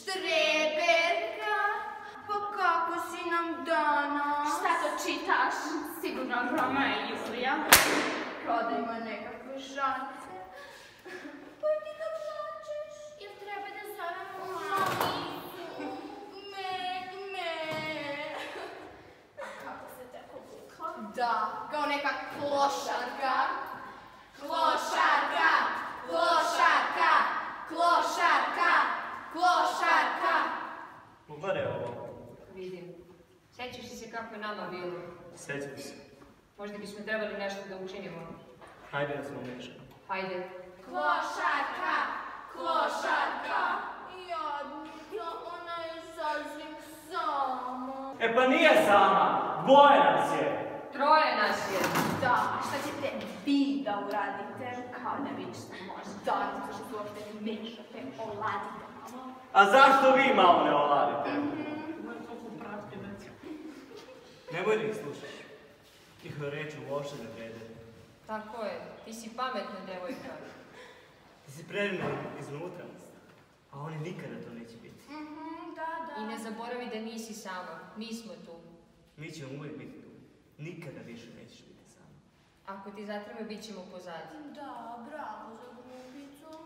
Štreberka, pa kako si nam danas? Šta to čitaš? Sigurno Romeo i Julija. Kao da ima nekakve žance. Pa ti da plačeš? Jel treba da zovemo mamicu? A kako se tako bukla? Da, kao neka klošarka. Klošarka, klošarka, klošarka, klošarka. Pogledaj ovo. Vidim. Sjećaš li se kako je nama bilo? Sjećam se. Možda bismo trebali nešto da učinimo. Hajde da smo meška. Hajde. Klošarka, klošarka. Jadnica, ona je sasvim sama. E pa nije sama, dvoje nas je. Troje nas je. Da, a šta ćete vi da uradite? Kao da vidiš što može. Da, zato što se uopšte ne mešate, oladite malo. A zašto vi malo ne oladite? Nemoj da ih slušaš. Njihove reči uopšte ne vrede. Tako je. Ti si pametna devojka. Ti si predivna iznutra, a oni nikada to neće biti. Da. I ne zaboravi da nisi sama. Mi smo tu. Mi ćemo uvijek biti tu. Nikada više nećeš biti sama. Ako ti zatreba, bit ćemo pozadi. Da, bravo za glupicu.